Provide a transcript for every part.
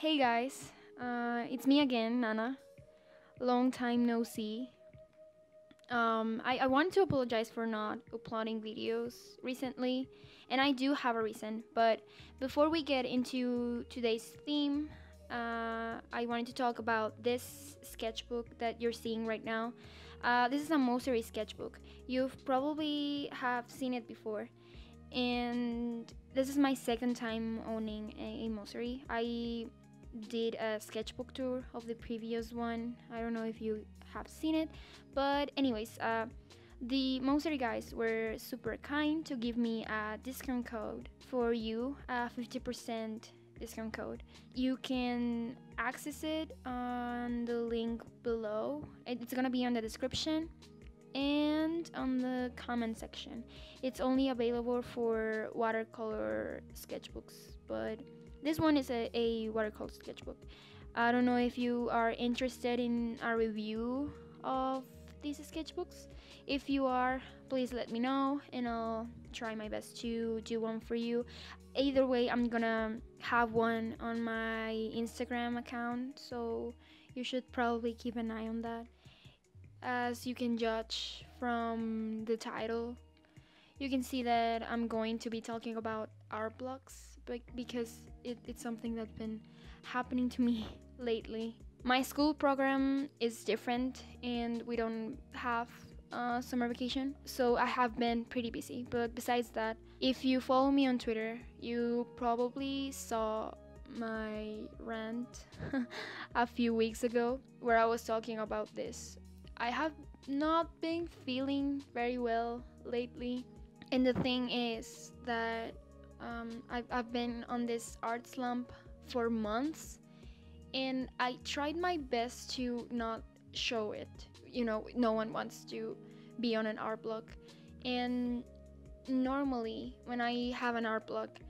Hey guys, it's me again, Nana. Long time no see. I want to apologize for not uploading videos recently, and I do have a reason. But before we get into today's theme, I wanted to talk about this sketchbook that you're seeing right now. This is a Mossery sketchbook. You've probably have seen it before, and this is my second time owning a Mossery. I did a sketchbook tour of the previous one. I don't know if you have seen it, but anyways, the Mossery guys were super kind to give me a discount code for you, a 50% discount code. You can access it on the link below. It's gonna be on the description and on the comment section. It's only available for watercolor sketchbooks, but this one is a watercolor sketchbook. I don't know if you are interested in a review of these sketchbooks. If you are, please let me know and I'll try my best to do one for you. Either way, I'm gonna have one on my Instagram account, so you should probably keep an eye on that. As you can judge from the title, you can see that I'm going to be talking about art blocks, but because it's something that's been happening to me lately. My school program is different and we don't have summer vacation, so I have been pretty busy. But besides that, if you follow me on Twitter, you probably saw my rant a few weeks ago where I was talking about this. I have not been feeling very well lately, and the thing is that I've been on this art slump for months, and I tried my best to not show it. You know, no one wants to be on an art block, and normally when I have an art block,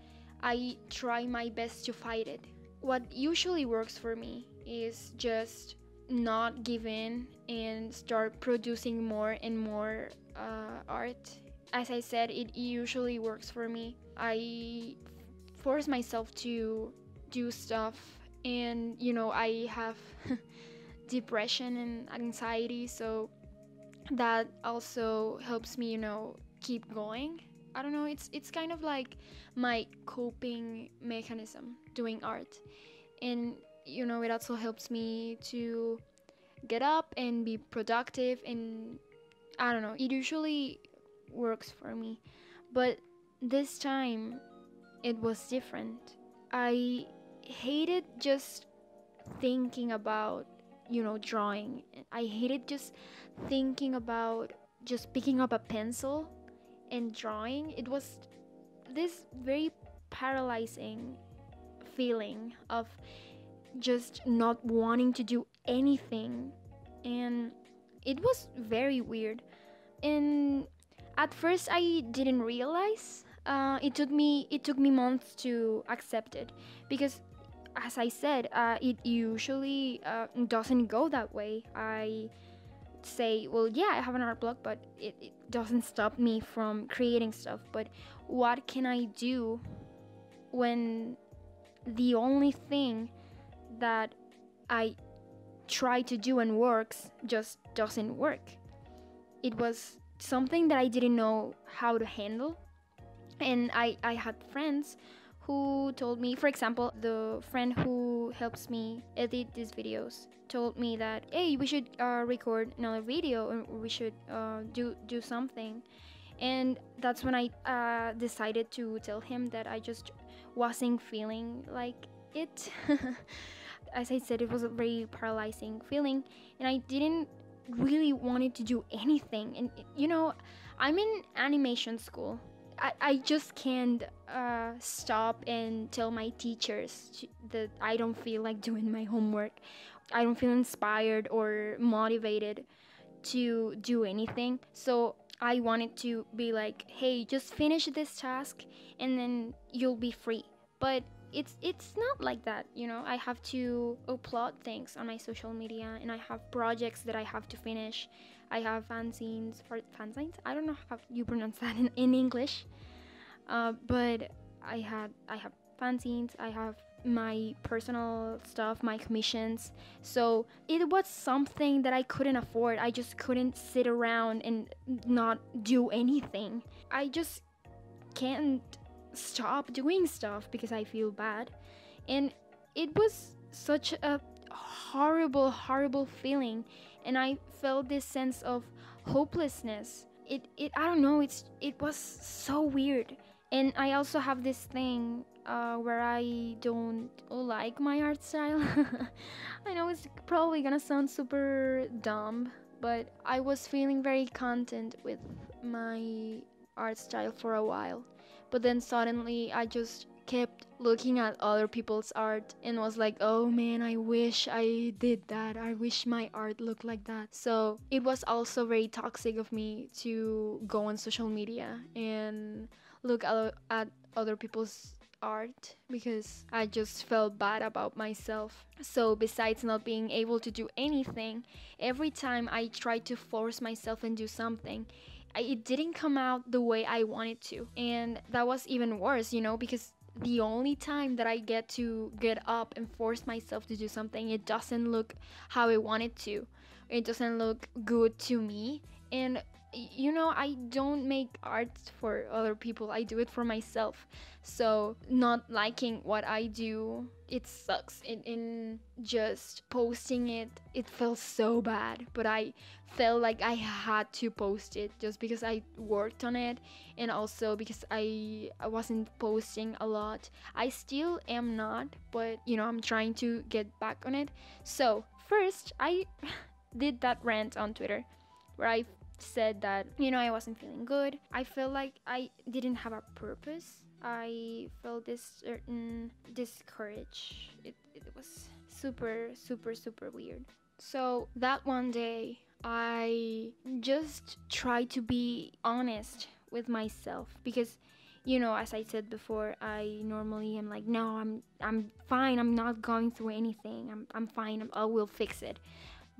I try my best to fight it. What usually works for me is just not give in and start producing more and more art. As I said, it usually works for me. I force myself to do stuff, and I have depression and anxiety, so that also helps me keep going. I don't know, it's kind of like my coping mechanism doing art, and it also helps me to get up and be productive, and I don't know, it usually works for me. But this time it was different. I hated just thinking about drawing. I hated just thinking about just picking up a pencil and drawing. It was this very paralyzing feeling of just not wanting to do anything, and it was very weird. And at first I didn't realize. It took me months to accept it, because as I said, it usually doesn't go that way. I say, well, yeah, I have an art block, but it doesn't stop me from creating stuff. But what can I do when the only thing that I try to do and works just doesn't work? It was something that I didn't know how to handle. And I had friends who told me, for example, the friend who helps me edit these videos told me that, hey, we should record another video, and we should do something. And that's when I decided to tell him that I just wasn't feeling like it. As I said, it was a very paralyzing feeling, and I didn't really wanted to do anything. And I'm in animation school. I just can't stop and tell my teachers that I don't feel like doing my homework. I don't feel inspired or motivated to do anything. So I wanted to be like, hey, just finish this task and then you'll be free. But it's not like that. I have to upload things on my social media, and I have projects that I have to finish. I have fanzines. I don't know how you pronounce that in English, but I have fanzines. I have my personal stuff, my commissions. So it was something that I couldn't afford. I just couldn't sit around and not do anything. I just can't stop doing stuff because I feel bad. And it was such a horrible feeling, and I felt this sense of hopelessness. It I don't know, it was so weird. And I also have this thing where I don't like my art style. I know it's probably gonna sound super dumb, but I was feeling very content with my art style for a while. But then suddenly I just kept looking at other people's art and was like, oh man, I wish I did that. I wish my art looked like that. So it was also very toxic of me to go on social media and look at other people's art because I just felt bad about myself. So besides not being able to do anything, every time I tried to force myself and do something, it didn't come out the way I wanted to. And that was even worse, because the only time that I get to get up and force myself to do something, it doesn't look how I want it to. It doesn't look good to me. And I don't make art for other people. I do it for myself. So not liking what I do, it sucks. In just posting it, it felt so bad. But I felt like I had to post it just because I worked on it, and also because I wasn't posting a lot. I still am not, but I'm trying to get back on it. So first, I did that rant on Twitter where I said that I wasn't feeling good. I felt like I didn't have a purpose. I felt this certain discourage. It was super weird. So that one day I just tried to be honest with myself because as I said before, I normally am like, no, I'm fine. I'm not going through anything. I'm fine. I will fix it.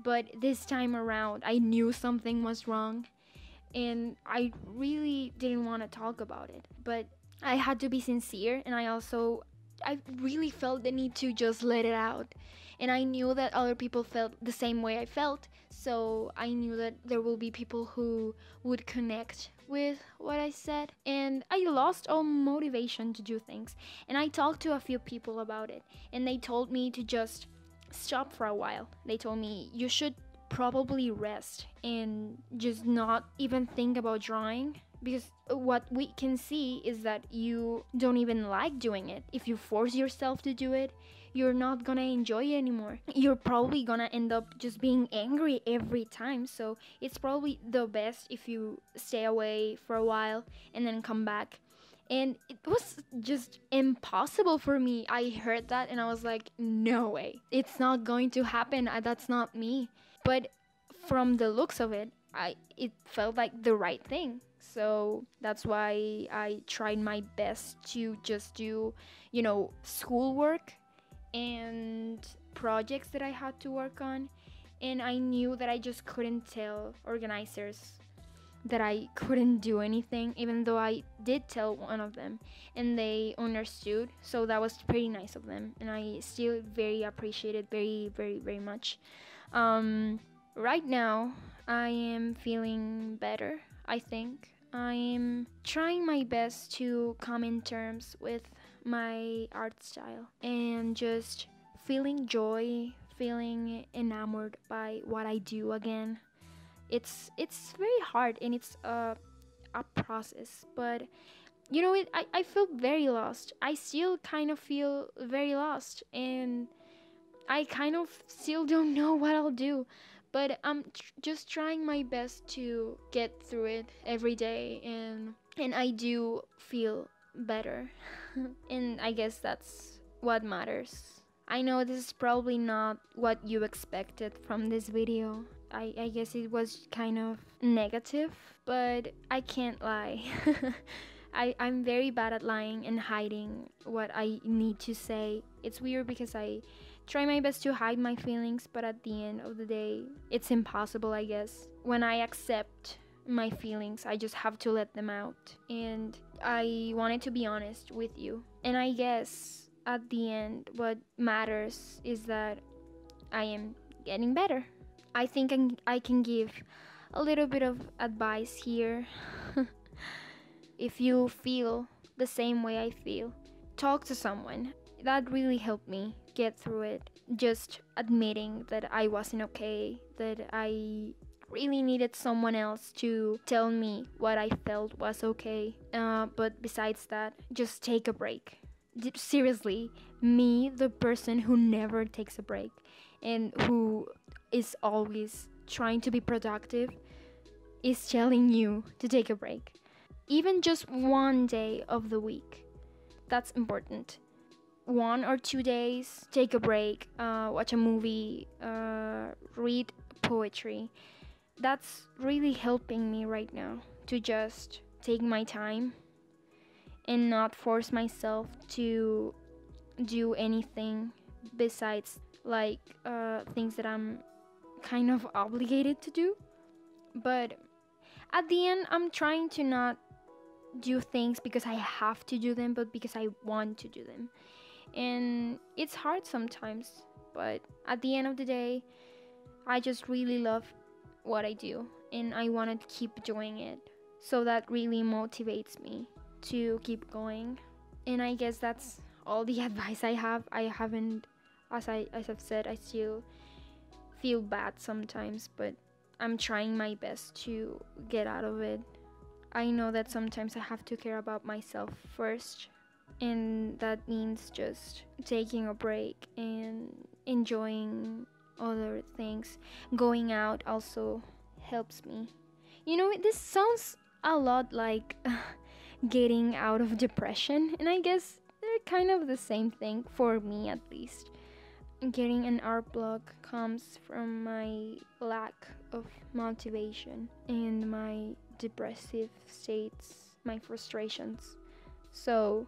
But this time around, I knew something was wrong, and I really didn't want to talk about it. But I had to be sincere, and I really felt the need to just let it out. And I knew that other people felt the same way I felt, so I knew that there will be people who would connect with what I said. And I lost all motivation to do things. And I talked to a few people about it, and they told me to just stop for a while. They told me you should probably rest and just not even think about drawing, because what we can see is that you don't even like doing it. If you force yourself to do it, you're not gonna enjoy it anymore. You're probably gonna end up just being angry every time. So it's probably the best if you stay away for a while and then come back. And it was just impossible for me. I heard that and I was like, no way. It's not going to happen. That's not me. But from the looks of it, it felt like the right thing. So that's why I tried my best to just do, schoolwork and projects that I had to work on. And I knew that I just couldn't tell organizers that I couldn't do anything, even though I did tell one of them and they understood. So that was pretty nice of them, and I still very appreciate it very much. Right now I am feeling better. I think I am trying my best to come in terms with my art style and just feeling joy, feeling enamored by what I do again. It's very hard, and it's a process, but I feel very lost. I still kind of feel very lost, and I kind of still don't know what I'll do, but I'm just trying my best to get through it every day, and I do feel better. And I guess that's what matters. I know this is probably not what you expected from this video. I guess it was kind of negative, but I can't lie. I'm very bad at lying and hiding what I need to say. It's weird because I try my best to hide my feelings, but at the end of the day, it's impossible, I guess. When I accept my feelings, I just have to let them out. And I wanted to be honest with you. And I guess at the end, what matters is that I am getting better. I think I can give a little bit of advice here. If you feel the same way I feel, talk to someone. That really helped me get through it. Just admitting that I wasn't okay, that I really needed someone else to tell me what I felt was okay. But besides that, just take a break. Seriously, me, the person who never takes a break and who is always trying to be productive, is telling you to take a break. Even just one day of the week. That's important. 1 or 2 days, take a break, watch a movie, read poetry. That's really helping me right now to just take my time and not force myself to do anything besides like things that I'm kind of obligated to do. But at the end, I'm trying to not do things because I have to do them, but because I want to do them. And it's hard sometimes, but at the end of the day, I just really love what I do and I want to keep doing it. So that really motivates me to keep going. And I guess that's all the advice I have. I haven't, as I've said, I still feel bad sometimes, but I'm trying my best to get out of it. I know that sometimes I have to care about myself first, and that means just taking a break and enjoying other things. Going out also helps me. You know, this sounds a lot like getting out of depression, and I guess they're kind of the same thing, for me at least. Getting an art block comes from my lack of motivation and my depressive states, my frustrations. So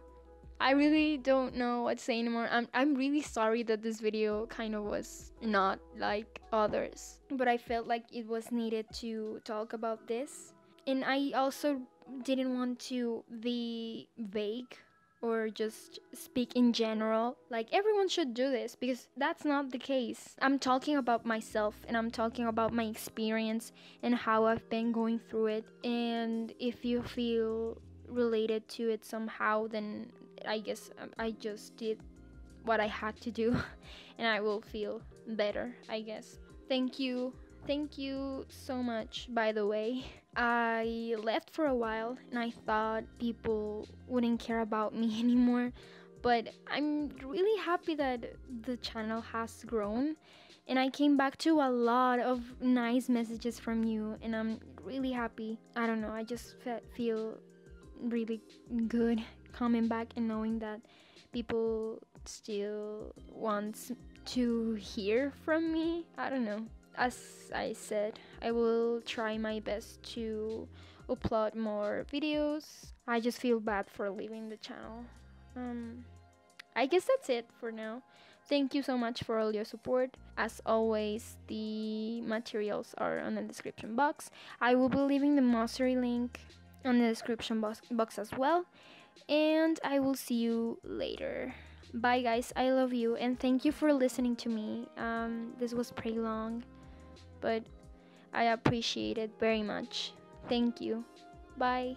I really don't know what to say anymore. I'm really sorry that this video kind of was not like others, but I felt like it was needed to talk about this. And I also didn't want to be vague or just speak in general like everyone should do this, because that's not the case. I'm talking about myself and I'm talking about my experience and how I've been going through it. And if you feel related to it somehow, then I guess I just did what I had to do and I will feel better, I guess. Thank you so much, by the way. I left for a while and I thought people wouldn't care about me anymore, but I'm really happy that the channel has grown and I came back to a lot of nice messages from you, and I'm really happy. I don't know, I just feel really good coming back and knowing that people still want to hear from me. I don't know. As I said, I will try my best to upload more videos. I just feel bad for leaving the channel. I guess that's it for now. Thank you so much for all your support. As always, the materials are on the description box. I will be leaving the Mossery link on the description box as well. And I will see you later. Bye guys, I love you and thank you for listening to me. This was pretty long, but I appreciate it very much. Thank you. Bye.